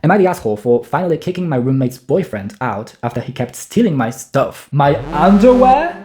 Am I the asshole for finally kicking my roommate's boyfriend out after he kept stealing my stuff? My underwear?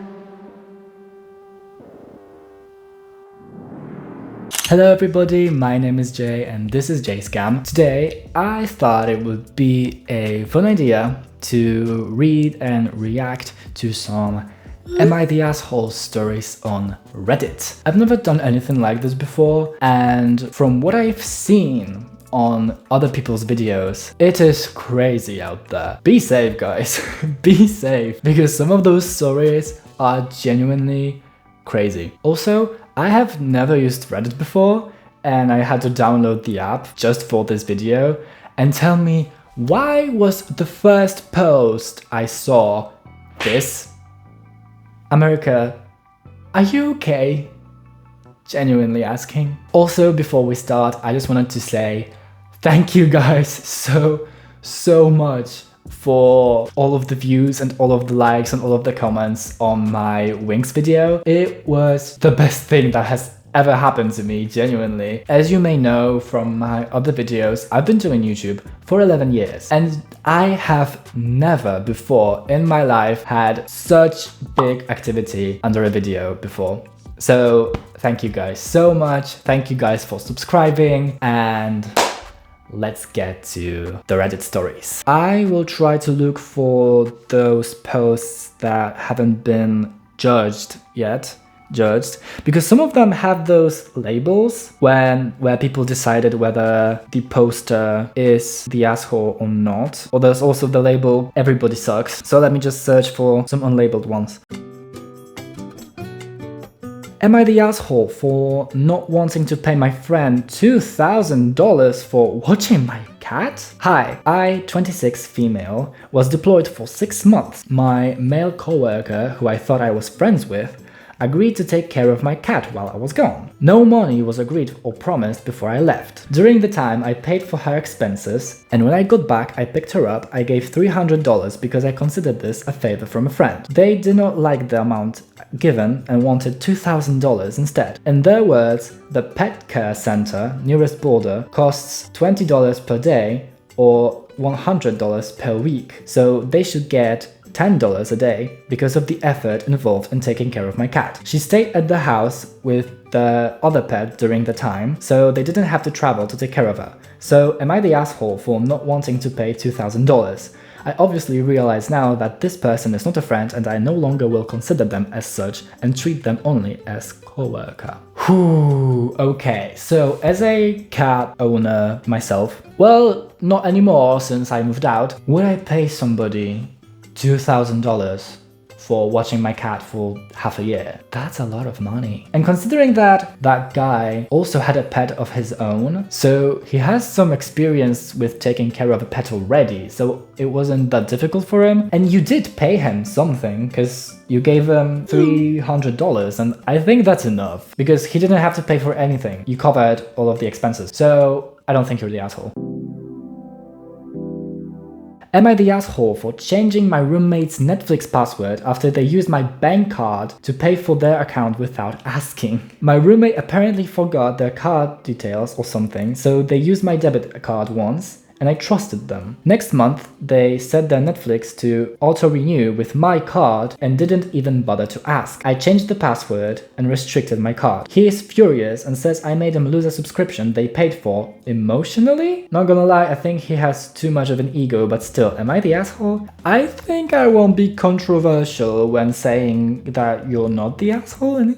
Hello everybody, my name is Jay and this is JScam. Today I thought it would be a fun idea to read and react to some Am I the Asshole stories on Reddit. I've never done anything like this before, and from what I've seen on other people's videos, it is crazy out there. Be safe, guys. Be safe, because some of those stories are genuinely crazy. Also, I have never used Reddit before, and I had to download the app just for this video. And tell me, why was the first post I saw this? America, are you okay? Genuinely asking. Also, before we start, I just wanted to say thank you guys so much for all of the views and all of the likes and all of the comments on my Wings video. It was the best thing that has ever happened to me, genuinely. As you may know from my other videos, I've been doing YouTube for 11 years, and I have never before in my life had such big activity under a video before. So thank you guys so much. Thank you guys for subscribing, and let's get to the Reddit stories. I will try to look for those posts that haven't been judged yet. Because some of them have those labels where people decided whether the poster is the asshole or not. Or there's also the label everybody sucks. So let me just search for some unlabeled ones. Am I the asshole for not wanting to pay my friend $2,000 for watching my cat? Hi, I, 26 female, was deployed for 6 months. My male coworker, who I thought I was friends with, agreed to take care of my cat while I was gone. No money was agreed or promised before I left. During the time, I paid for her expenses, and when I got back, I picked her up. I gave $300 because I considered this a favor from a friend. They did not like the amount given and wanted $2,000 instead. In their words, the pet care center nearest border costs $20 per day or $100 per week, so they should get $10 a day because of the effort involved in taking care of my cat. She stayed at the house with the other pet during the time, so they didn't have to travel to take care of her. So am I the asshole for not wanting to pay $2,000? I obviously realize now that this person is not a friend, and I no longer will consider them as such and treat them only as coworker. Whew, okay, so as a cat owner myself, well, not anymore since I moved out, would I pay somebody $2,000 for watching my cat for half a year? That's a lot of money. And considering that that guy also had a pet of his own, so he has some experience with taking care of a pet already, so it wasn't that difficult for him. And you did pay him something, because you gave him $300, and I think that's enough, because he didn't have to pay for anything. You covered all of the expenses, so I don't think you're the asshole. Am I the asshole for changing my roommate's Netflix password after they used my bank card to pay for their account without asking? My roommate apparently forgot their card details or something, so they used my debit card once, and I trusted them. Next month, they set their Netflix to auto-renew with my card and didn't even bother to ask. I changed the password and restricted my card. He is furious and says I made him lose a subscription they paid for emotionally? Not gonna lie, I think he has too much of an ego, but still, am I the asshole? I think I won't be controversial when saying that you're not the asshole, and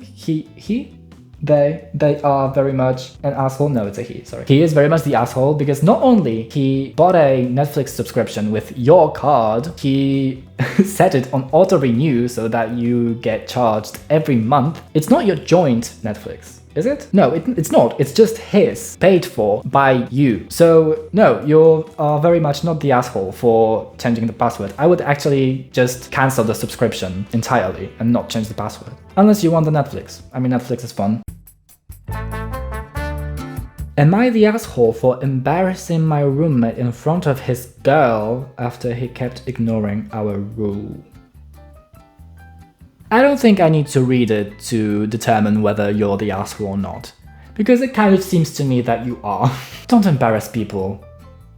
they are very much an asshole. No, it's a he, sorry. He is very much the asshole because not only he bought a Netflix subscription with your card, he set it on auto renew so that you get charged every month. It's not your joint Netflix, is it? No, it's not. It's just his, paid for by you. So no, you are very much not the asshole for changing the password. I would actually just cancel the subscription entirely and not change the password. Unless you want the Netflix. I mean, Netflix is fun. Am I the asshole for embarrassing my roommate in front of his girl after he kept ignoring our rule? I don't think I need to read it to determine whether you're the asshole or not, because it kind of seems to me that you are. Don't embarrass people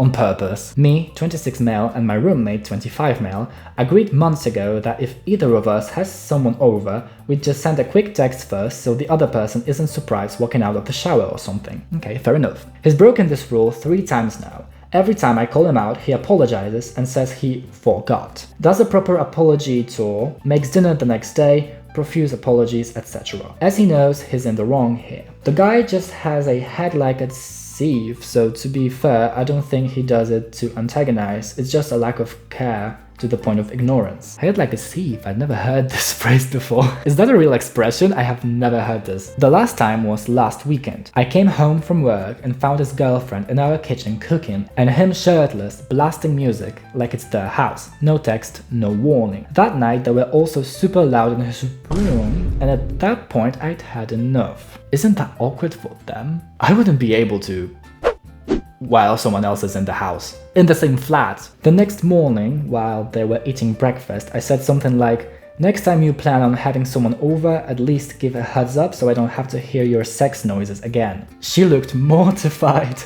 on purpose. Me, 26 male, and my roommate, 25 male, agreed months ago that if either of us has someone over, we'd just send a quick text first so the other person isn't surprised walking out of the shower or something. Okay, fair enough. He's broken this rule 3 times now. Every time I call him out, he apologizes and says he forgot. Does a proper apology tour, makes dinner the next day, profuse apologies, etc. As he knows he's in the wrong here. The guy just has a head like a sieve, so to be fair, I don't think he does it to antagonize, it's just a lack of care to the point of ignorance. Head like a sieve, I'd never heard this phrase before. Is that a real expression? I have never heard this. The last time was last weekend. I came home from work and found his girlfriend in our kitchen cooking, and him shirtless, blasting music like it's their house. No text, no warning. That night they were also super loud in his room, and at that point I'd had enough. Isn't that awkward for them? I wouldn't be able to while someone else is in the house, in the same flat. The next morning, while they were eating breakfast, I said something like, next time you plan on having someone over, at least give a heads up so I don't have to hear your sex noises again. She looked mortified.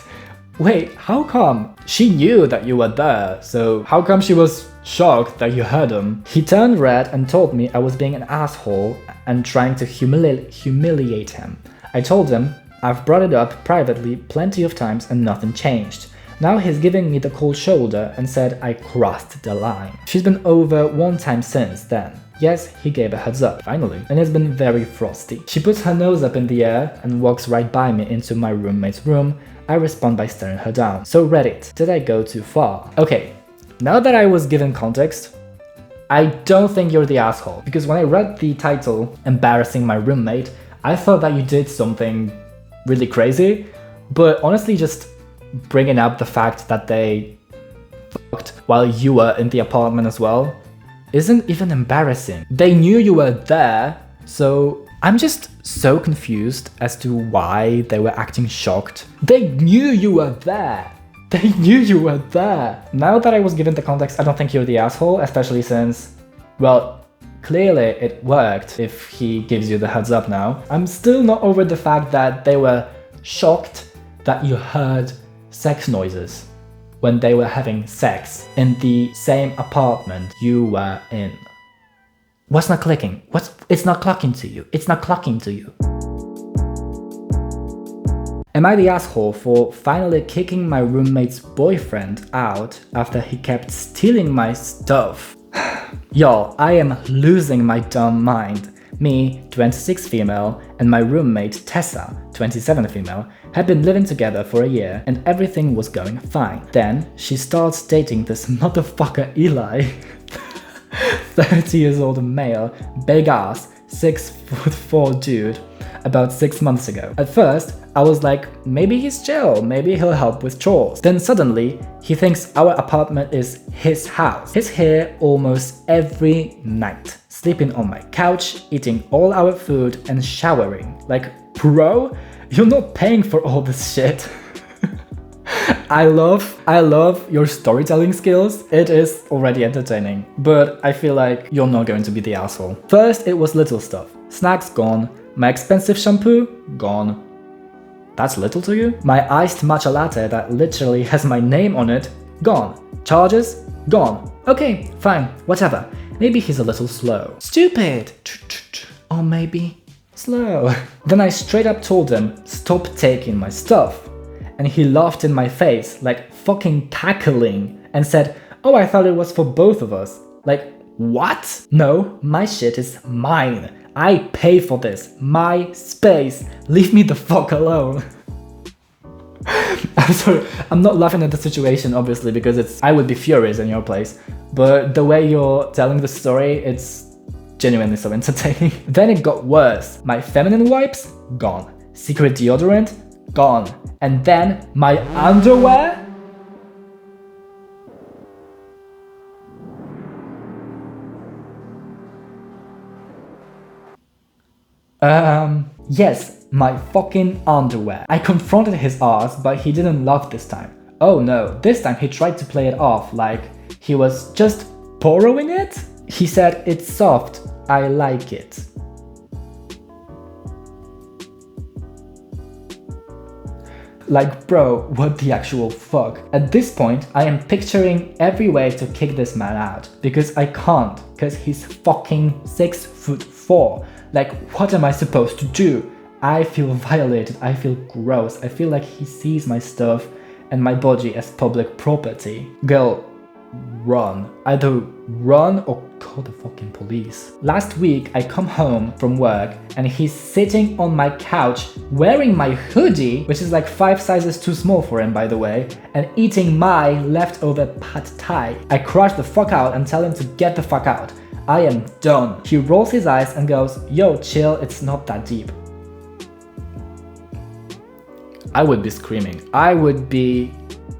Wait, how come? She knew that you were there, so how come she was shocked that you heard them? He turned red and told me I was being an asshole and trying to humiliate him. I told him, I've brought it up privately plenty of times and nothing changed. Now he's giving me the cold shoulder and said I crossed the line. She's been over 1 time since then. Yes, he gave a heads up, finally, and it's been very frosty. She puts her nose up in the air and walks right by me into my roommate's room. I respond by staring her down. So Reddit, did I go too far? Okay, now that I was given context, I don't think you're the asshole, because when I read the title, Embarrassing My Roommate, I thought that you did something really crazy, but honestly just bringing up the fact that they fucked while you were in the apartment as well isn't even embarrassing. They knew you were there, so I'm just so confused as to why they were acting shocked. They knew you were there! They knew you were there! Now that I was given the context, I don't think you're the asshole, especially since, well, clearly it worked if he gives you the heads up now. I'm still not over the fact that they were shocked that you heard sex noises when they were having sex in the same apartment you were in. What's not clicking? It's not clocking to you. It's not clocking to you. Am I the asshole for finally kicking my roommate's boyfriend out after he kept stealing my stuff? Y'all, I am losing my dumb mind. Me, 26 female, and my roommate Tessa, 27 female, had been living together for a year and everything was going fine. Then she starts dating this motherfucker Eli, 30 years old male, big ass, 6'4" dude, about 6 months ago. At first, I was like, maybe he's chill, maybe he'll help with chores. Then suddenly, he thinks our apartment is his house. He's here almost every night, sleeping on my couch, eating all our food, and showering. Like, bro, you're not paying for all this shit. I love your storytelling skills. It is already entertaining, but I feel like you're not going to be the asshole. First, it was little stuff. Snacks gone. My expensive shampoo gone. That's little to you? My iced matcha latte that literally has my name on it gone. Charges gone. Okay, fine, whatever. Maybe he's a little slow. Stupid. Or maybe slow. Then I straight up told him, stop taking my stuff. And he laughed in my face, like fucking cackling, and said, oh, I thought it was for both of us. Like, what? No, my shit is mine. I pay for this. My space. Leave me the fuck alone. I'm sorry, I'm not laughing at the situation, obviously, because I would be furious in your place. But the way you're telling the story, it's genuinely so entertaining. Then it got worse. My feminine wipes? Gone. Secret deodorant? Gone. And then my underwear? Yes, my fucking underwear. I confronted his ass, but he didn't laugh this time. Oh no, this time he tried to play it off like he was just borrowing it? He said, it's soft, I like it. Like, bro, what the actual fuck? At this point, I am picturing every way to kick this man out because I can't, because he's fucking 6'4". Like, what am I supposed to do? I feel violated, I feel gross, I feel like he sees my stuff and my body as public property. Girl, run. Either run or call the fucking police. Last week, I come home from work and he's sitting on my couch wearing my hoodie, which is like 5 sizes too small for him, by the way, and eating my leftover pad thai. I crush the fuck out and tell him to get the fuck out. I am done. He rolls his eyes and goes, yo, chill, it's not that deep. I would be screaming. I would be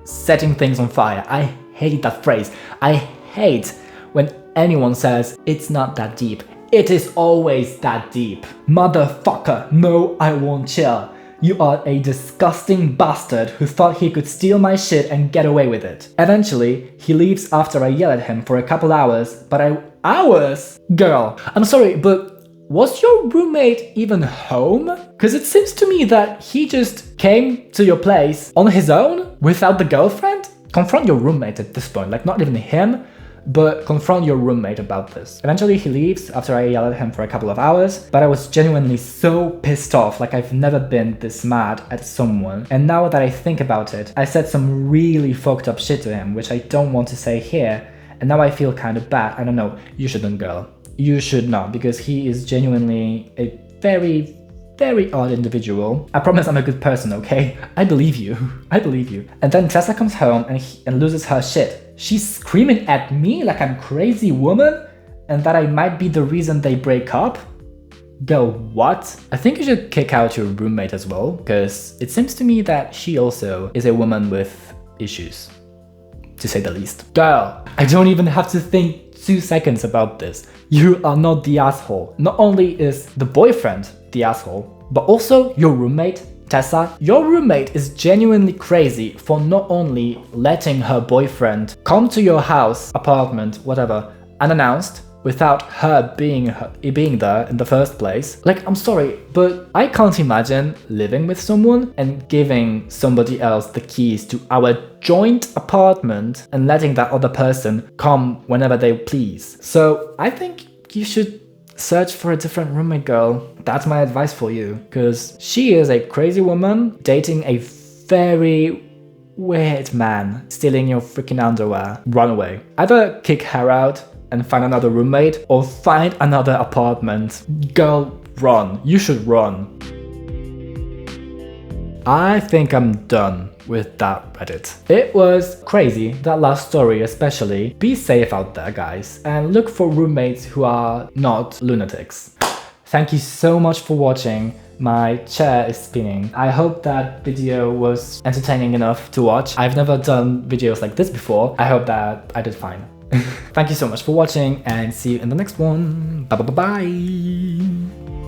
setting things on fire. I hate that phrase. I hate when anyone says it's not that deep. It is always that deep. Motherfucker, no, I won't chill. You are a disgusting bastard who thought he could steal my shit and get away with it. Eventually, he leaves after I yell at him for a couple hours, but hours? Girl, I'm sorry, but was your roommate even home? Because it seems to me that he just came to your place on his own without the girlfriend. Confront your roommate at this point, like not even him, but confront your roommate about this. Eventually he leaves after I yell at him for a couple of hours, but I was genuinely so pissed off, like I've never been this mad at someone. And now that I think about it, I said some really fucked up shit to him, which I don't want to say here, and now I feel kind of bad. I don't know, you shouldn't, girl. You should not, because he is genuinely a very, very odd individual. I promise I'm a good person, okay? I believe you. I believe you. And then Tessa comes home and loses her shit. She's screaming at me like I'm a crazy woman and that I might be the reason they break up. Girl, what? I think you should kick out your roommate as well, because it seems to me that she also is a woman with issues, to say the least. Girl, I don't even have to think 2 seconds about this. You are not the asshole. Not only is the boyfriend the asshole, but also your roommate, Tessa. Your roommate is genuinely crazy for not only letting her boyfriend come to your house, apartment, whatever, unannounced, without her being there in the first place. Like, I'm sorry, but I can't imagine living with someone and giving somebody else the keys to our joint apartment and letting that other person come whenever they please. So I think you should search for a different roommate, girl. That's my advice for you, because she is a crazy woman dating a very weird man, stealing your freaking underwear. Run away. Either kick her out and find another roommate, or find another apartment. Girl, run. You should run. I think I'm done with that Reddit. It was crazy, that last story especially. Be safe out there, guys, and look for roommates who are not lunatics. Thank you so much for watching. My chair is spinning. I hope that video was entertaining enough to watch. I've never done videos like this before. I hope that I did fine. Thank you so much for watching and see you in the next one. Bye bye bye bye.